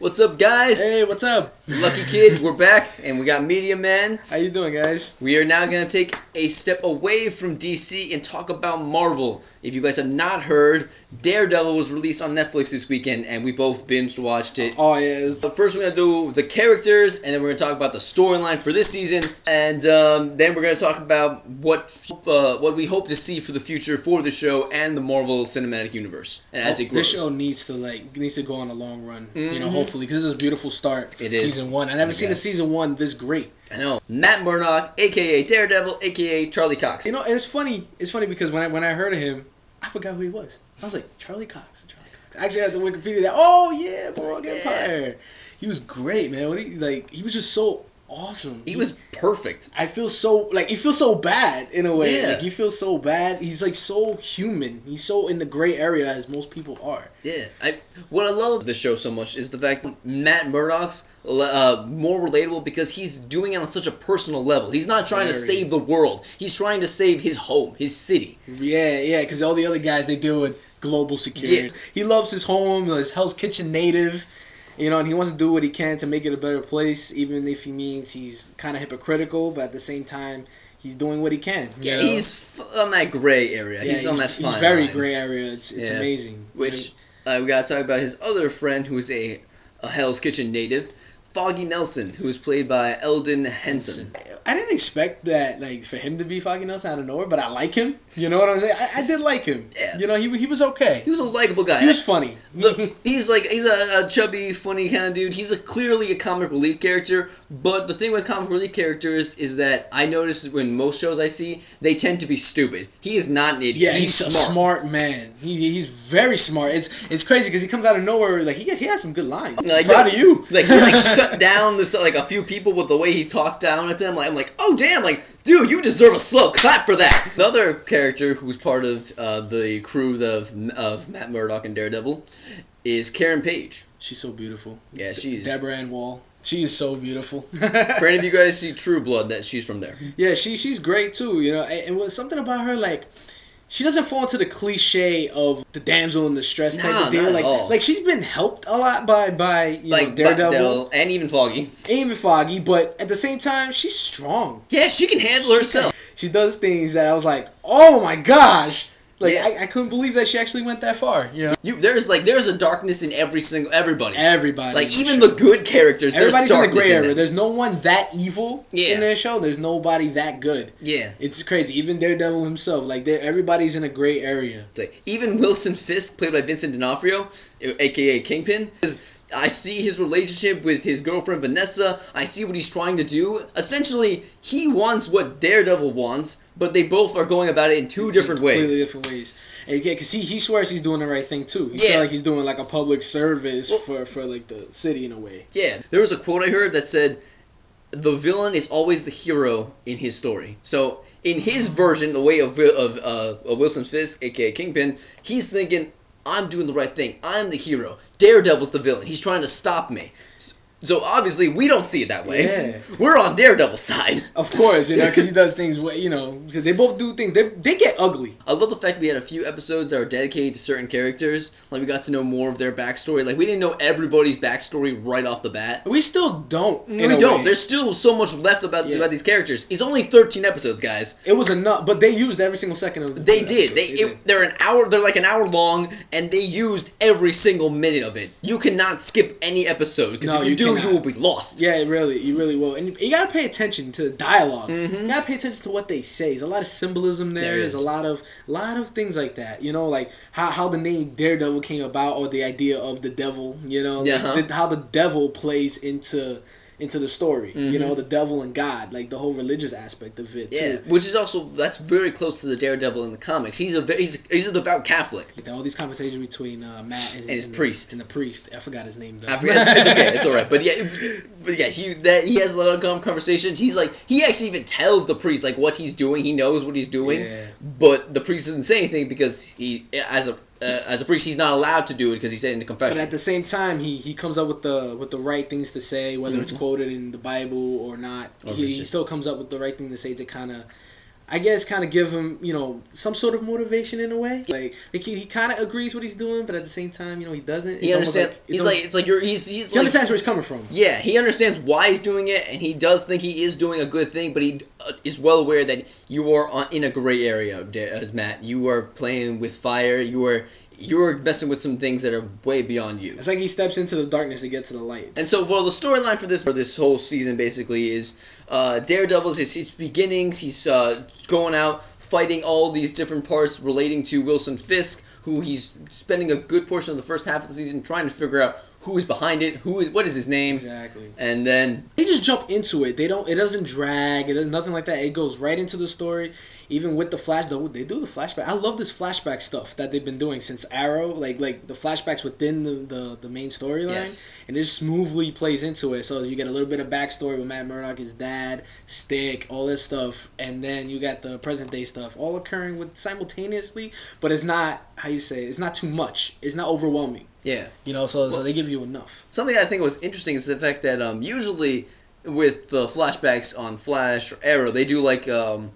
What's up, guys? Hey, what's up? Lucky Kids, we're back, and we got Media Man. How you doing, guys? We are now going to take a step away from DC and talk about Marvel. If you guys have not heard, Daredevil was released on Netflix this weekend, and we both binge-watched it. Oh, yeah. So first, we're going to do the characters, and then we're going to talk about the storyline for this season, and then we're going to talk about what we hope to see for the future for the show and the Marvel Cinematic Universe, and as it grows. This show needs to go on a long run, you know, hopefully, because this is a beautiful start. It is. Season 1. I never seen a season 1 this great. I know. Matt Murdock, a.k.a. Daredevil, a.k.a. Charlie Cox. You know, and it's funny because when I heard of him, I forgot who he was. I was like, Charlie Cox. I actually had to Wikipedia that. Oh, yeah, Boardwalk Empire. He was great, man. He was just so awesome. He was perfect. I feel so, you feel so bad in a way. Yeah. Like, you feel so bad. He's, so human. He's so in the gray area as most people are. Yeah. What I love the show so much is the fact that Matt Murdock's more relatable because he's doing it on such a personal level. He's not trying to save the world. He's trying to save his home, his city. Yeah, because all the other guys, they deal with global security. Yeah. He loves his home, his Hell's Kitchen native. You know, and he wants to do what he can to make it a better place, even if he means he's kind of hypocritical, but at the same time, he's doing what he can. Yeah, he's on that gray area. Yeah, he's on that fine line. He's very gray area. It's amazing. Which, we got to talk about his other friend, who is a Hell's Kitchen native, Foggy Nelson, who is played by Eldon Henson. I didn't expect that, for him to be Foggy Nelson out of nowhere, but I like him. You know what I'm saying? I did like him. Yeah. You know, he was okay. He was a likable guy. He was funny. Look, he's a chubby, funny kind of dude. He's clearly a comic relief character, but the thing with comic relief characters is that I notice when most shows I see, they tend to be stupid. He is not an idiot. Yeah, he's a smart man. He's very smart. It's crazy because he comes out of nowhere. He has some good lines. I'm proud of you. He shut down a few people with the way he talked down at them. I'm like, oh damn, dude, you deserve a slow clap for that. Another character who's part of the crew of Matt Murdock and Daredevil is Karen Page. She's so beautiful. Yeah, she's Deborah Ann Wall. She is so beautiful. For any of you guys see True Blood, that she's from there. Yeah, she's great too. You know, and what's something about her she doesn't fall into the cliche of the damsel in distress type of deal. Not at all. She's been helped a lot by Daredevil and even Foggy. But at the same time, she's strong. Yeah, she can handle herself. She does things that I was like, oh my gosh. I couldn't believe that she actually went that far. You know? There's a darkness in everybody. Everybody. Even the good characters. Everybody's in the gray area. There's no one that evil in their show. There's nobody that good. Yeah. It's crazy. Even Daredevil himself. Everybody's in a gray area. Even Wilson Fisk, played by Vincent D'Onofrio, a.k.a. Kingpin, I see his relationship with his girlfriend Vanessa. I see what he's trying to do. Essentially, he wants what Daredevil wants, but they both are going about it in two different ways. Completely different ways. And because he swears he's doing the right thing too. He feels like he's doing a public service for the city in a way. Yeah. There was a quote I heard that said, "The villain is always the hero in his story." So in his version, the way of Wilson Fisk, aka Kingpin, he's thinking, I'm doing the right thing. I'm the hero. Daredevil's the villain. He's trying to stop me. So obviously, we don't see it that way. Yeah. We're on Daredevil's side. Of course, because he does things, they both do things. They get ugly. I love the fact we had a few episodes that are dedicated to certain characters. We got to know more of their backstory. We didn't know everybody's backstory right off the bat. We still don't. We don't. There's still so much left about these characters. It's only 13 episodes, guys. It was enough, but they used every single second of the They did. They're an hour. They're an hour long, and they used every single minute of it. You cannot skip any episode because if you do, you will be lost. Yeah, you really will. And you gotta pay attention to the dialogue. You gotta pay attention to what they say. There's a lot of symbolism there. There's a lot of things like that. How the name Daredevil came about, or the idea of the devil. How the devil plays into the story. The devil and God, the whole religious aspect of it too. Which is that's very close to the Daredevil in the comics. He's a devout Catholic. All these conversations between Matt and his priest. And the priest. I forgot his name though. I forget. It's okay. It's all right. But he has a lot of conversations. He actually even tells the priest what he's doing. He knows what he's doing. Yeah. But the priest doesn't say anything because he as a priest, he's not allowed to do it because he said in the confession. But at the same time, he comes up with the right things to say, whether it's quoted in the Bible or not. He still comes up with the right thing to say to kind of I guess kind of give him, some sort of motivation in a way. Like he kind of agrees what he's doing, but at the same time, he doesn't. He understands. He understands where he's coming from. Yeah, he understands why he's doing it, and he does think he is doing a good thing, but he is well aware that you are in a gray area, as Matt. You are playing with fire. You're messing with some things that are way beyond you. It's like he steps into the darkness to get to the light. And so, for the storyline for this whole season, basically, is Daredevil's his beginnings. He's going out fighting all these different parts relating to Wilson Fisk, who he's spending a good portion of the first half of the season trying to figure out who is behind it, what is his name. Exactly. And then they just jump into it. It doesn't drag. It does nothing like that. It goes right into the story. Even with the flash, they do the flashback. I love this flashback stuff that they've been doing since Arrow, like the flashbacks within the main storyline, yes. And it just smoothly plays into it. So you get a little bit of backstory with Matt Murdock, his dad, Stick, all this stuff, and then you got the present day stuff all occurring simultaneously. But it's not it's not too much. It's not overwhelming. Yeah, so they give you enough. Something I think was interesting is the fact that usually with the flashbacks on Flash or Arrow, they do like a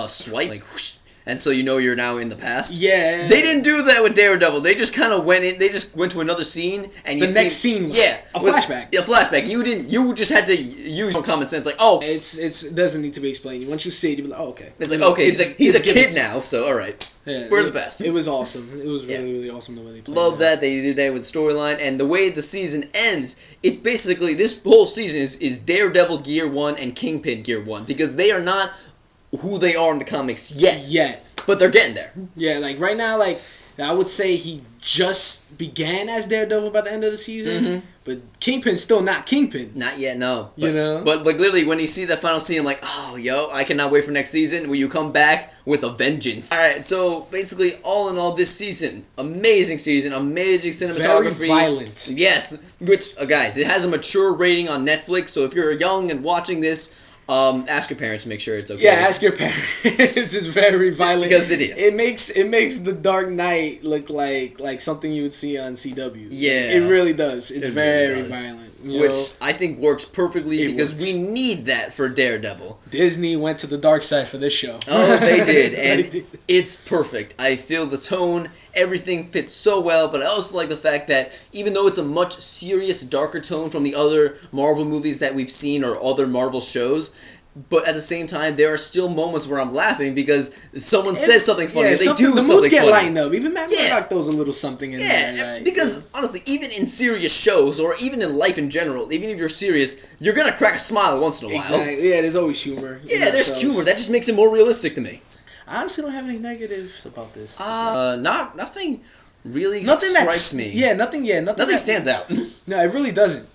swipe, like whoosh, and so you're now in the past. Yeah. They didn't do that with Daredevil. They just kind of went in. They just went to another scene, and the next scene was a flashback. A flashback. You just had to use your common sense, like it doesn't need to be explained. Once you see it, you be like, oh, okay. It's like okay, he's a kid now, so all right. Yeah, we're the best. It was awesome. It was really awesome the way they played. Love that they did that with the storyline and the way the season ends. It basically this whole season is Daredevil Gear 1 and Kingpin Gear 1 because they are not who they are in the comics yet. But they're getting there. Yeah, like right now, like I would say he just began as Daredevil by the end of the season. Mm-hmm. But Kingpin's still not Kingpin. Not yet, no. But, But like literally when you see that final scene, I'm like, oh, I cannot wait for next season where you come back with a vengeance. Alright, so basically all in all this season, amazing cinematography. Very violent. Yes. Which guys, it has a mature rating on Netflix, so if you're young and watching this, ask your parents to make sure it's okay. Yeah, ask your parents. It's very violent because it is. It makes The Dark Knight look like something you would see on CW. Yeah, it really does. It's very violent, which I think works perfectly because we need that for Daredevil. Disney went to the dark side for this show. Oh, they did, and it's perfect. I feel the tone. Everything fits so well, but I also like the fact that even though it's a much serious, darker tone from the other Marvel movies that we've seen or other Marvel shows, but at the same time, there are still moments where I'm laughing because someone says something funny. Yeah, the moods get lightened up. Even Matt Murdock throws a little something in there. Yeah, because honestly, even in serious shows or even in life in general, even if you're serious, you're gonna crack a smile once in a while. Exactly. Yeah, there's always humor. Yeah, there's humor. That just makes it more realistic to me. I honestly don't have any negatives about this. Nothing really strikes me. Yeah, nothing stands out. No, it really doesn't.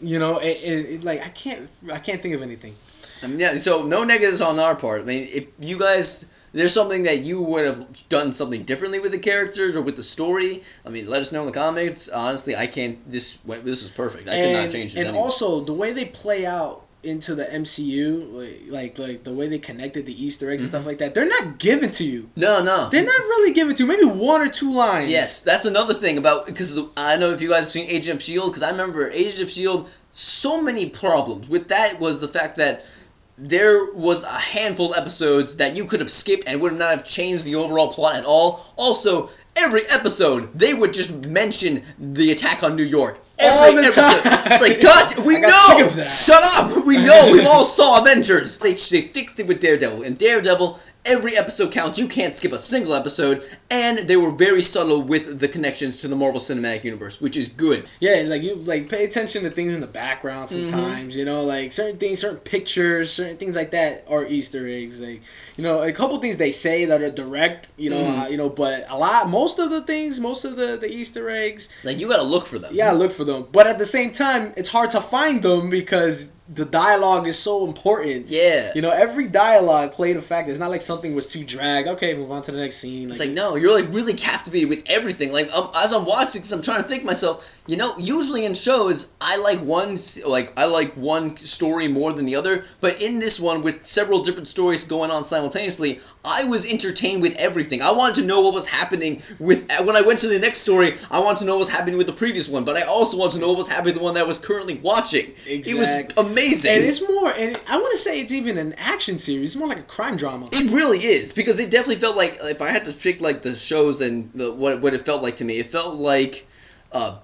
Like I can't think of anything. I mean, yeah, so no negatives on our part. I mean, if you guys, there's something that you would have done something differently with the characters or with the story, I mean, let us know in the comments. Honestly, I can't. This is perfect. I cannot change this. And also the way they play out into the MCU, like the way they connected the Easter eggs and stuff like that, they're not given to you. No. They're not really given to you. Maybe one or two lines. Yes, that's another thing about, because I know if you guys have seen Agent of S.H.I.E.L.D., because I remember Agent of S.H.I.E.L.D., so many problems. With that was the fact that there was a handful of episodes that you could have skipped and would not have changed the overall plot at all. Also, every episode, they would just mention the attack on New York. Every episode. It's like, God, we know! Shut up! We know! We all saw Avengers! They fixed it with Daredevil. In Daredevil, every episode counts. You can't skip a single episode. And they were very subtle with the connections to the Marvel Cinematic Universe, which is good. Yeah, you pay attention to things in the background sometimes, like certain things, certain pictures, certain things like that are Easter eggs. Like, a couple things they say that are direct, but most of the Easter eggs, like, you gotta look for them. Yeah, look for them. But at the same time, it's hard to find them because the dialogue is so important. Yeah. Every dialogue played a factor. It's not like something was too dragged. Okay, move on to the next scene. It's like, no, you're like really captivated with everything. Like, as I'm watching, because I'm trying to think to myself, usually in shows, I like one story more than the other. But in this one, with several different stories going on simultaneously, I was entertained with everything. I wanted to know what was happening when I went to the next story. I wanted to know what was happening with the previous one, but I also wanted to know what was happening with the one that I was currently watching. Exactly. It was amazing. And it's more, and I want to say it's even an action series. It's more like a crime drama. It really is, because it definitely felt like, if I had to pick like the shows and what it felt like to me, it felt like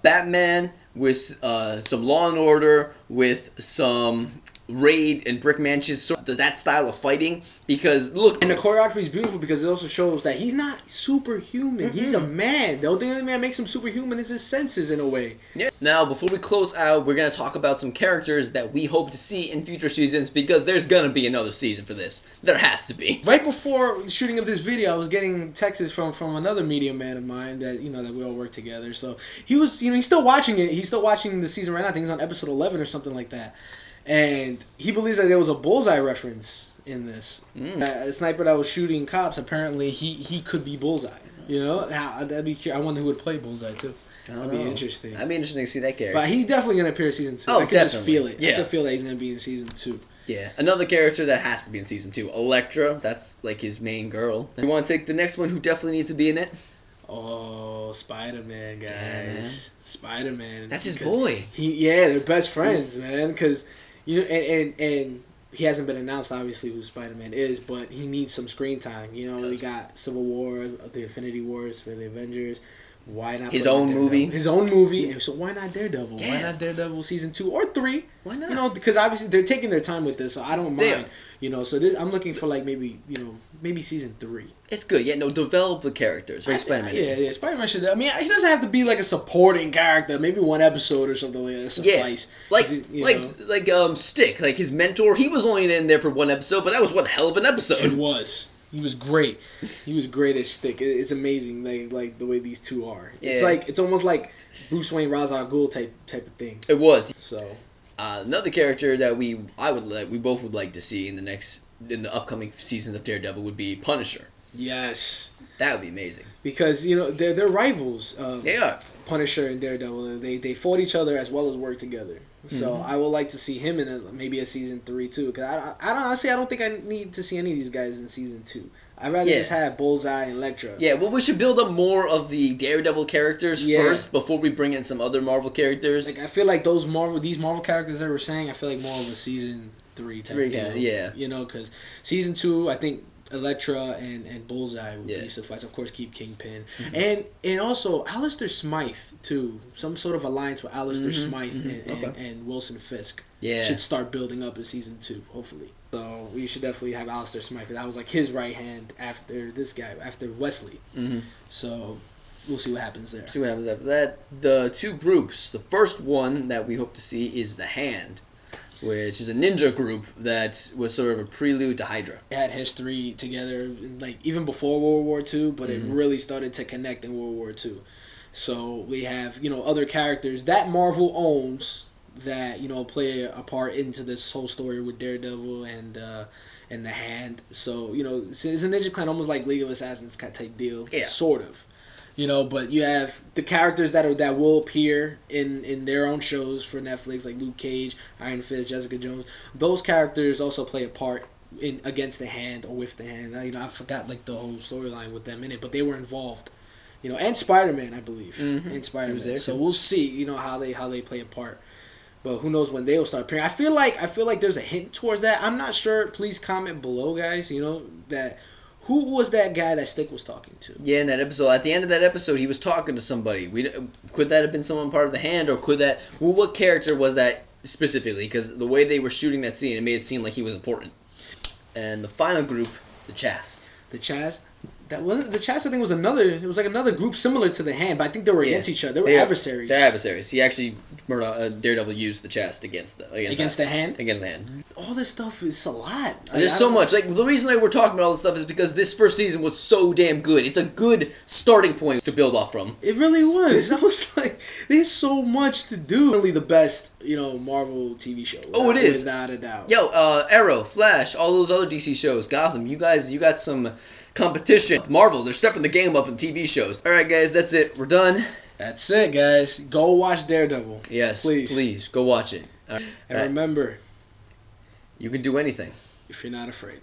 Batman with some Law and Order with some raid and brick mansions, so that style of fighting. Because look, and the choreography is beautiful because it also shows that he's not superhuman. Mm-hmm. He's a man. The only thing that makes him superhuman is his senses, in a way. Yeah. Now, before we close out, we're gonna talk about some characters that we hope to see in future seasons, because there's gonna be another season for this. There has to be. Right before the shooting of this video, I was getting texts from another media man of mine that that we all work together. So he was he's still watching it. He's still watching the season right now. I think he's on episode 11 or something like that. And he believes that there was a Bullseye reference in this. A sniper that was shooting cops, apparently he could be Bullseye. Now that'd be curious. I wonder who would play Bullseye too. That'd be interesting. That'd be interesting to see that character. But he's definitely gonna appear in season 2. Oh, I can just feel it. Yeah. I can feel that he's gonna be in season 2. Yeah, another character that has to be in season 2, Elektra. That's like his main girl. You want to take the next one who definitely needs to be in it? Oh, Spider-Man, guys. Yeah, Spider-Man. That's his boy. They're best friends, man. Because and he hasn't been announced, obviously, who Spider-Man is, but he needs some screen time. We got Civil War, the Infinity Wars for the Avengers. Why not his own movie? His own movie. So why not Daredevil? Yeah. Why not Daredevil season 2 or 3? Why not? Because obviously they're taking their time with this, so I don't mind. Yeah. So I'm looking for like maybe season 3. It's good. Yeah, no, develop the characters. Right, Spider-Man. Yeah, Spider-Man should. I mean, he doesn't have to be like a supporting character. Maybe one episode or something like that suffice. Yeah, like Stick, like his mentor. He was only in there for one episode, but that was one hell of an episode. It was. He was great. He was great as Stick. It's amazing, like the way these two are. Yeah. It's almost like Bruce Wayne, Ra's al Ghul type of thing. It was. So another character that we both would like to see in the upcoming seasons of Daredevil would be Punisher. Yes, that would be amazing. Because they're rivals. They are. Punisher and Daredevil. They fought each other as well as work together. So I would like to see him in maybe a season 3 too. Because I don't think I need to see any of these guys in season 2. I'd rather just have Bullseye and Elektra. Yeah, well, we should build up more of the Daredevil characters first before we bring in some other Marvel characters. Like I feel like these Marvel characters that we're saying, I feel like more of a season 3 type deal. Yeah. Because season 2, I think Elektra and Bullseye would be suffice. Of course, keep Kingpin. And also Alistair Smythe too. Some sort of alliance with Alistair Smythe and Wilson Fisk. Yeah. Should start building up in season 2, hopefully. So we should definitely have Alistair Smythe. That was like his right hand after this guy, after Wesley. So we'll see what happens there. See what happens after that. The two groups. The first one that we hope to see is the Hand, which is a ninja group that was sort of a prelude to Hydra. It had history together, like even before World War II, but it really started to connect in World War II. So we have other characters that Marvel owns that play a part into this whole story with Daredevil and the Hand. So it's a ninja clan, almost like League of Assassins type deal, sort of. But you have the characters that will appear in their own shows for Netflix, like Luke Cage, Iron Fist, Jessica Jones. Those characters also play a part against the Hand or with the Hand. I forgot like the whole storyline with them in it, but they were involved. And Spider-Man, I believe, and Spider-Man. So we'll see, how they play a part. But who knows when they will start appearing? I feel like there's a hint towards that. I'm not sure. Please comment below, guys. That. Who was that guy that Stick was talking to? Yeah, in that episode. At the end of that episode, he was talking to somebody. Could that have been someone part of the Hand, or could that? Well, what character was that specifically? Because the way they were shooting that scene, it made it seem like he was important. And the final group, the Chast. The Chast. That wasn't the Chast. I think was another. It was like another group similar to the Hand, but I think they were against each other. They were adversaries. They're adversaries. He actually, Daredevil used the Chast against the Hand. Against the Hand. All this stuff is a lot. There's so much. Like the reason we're talking about all this stuff is because this first season was so damn good. It's a good starting point to build off from. It really was. I was like, there's so much to do. Really, the best Marvel TV show. Oh, it is without a doubt. Yo, Arrow, Flash, all those other DC shows, Gotham. You got some competition. Marvel, they're stepping the game up in TV shows. Alright guys, that's it. We're done. That's it, guys. Go watch Daredevil. Yes, please go watch it. And remember, you can do anything if you're not afraid.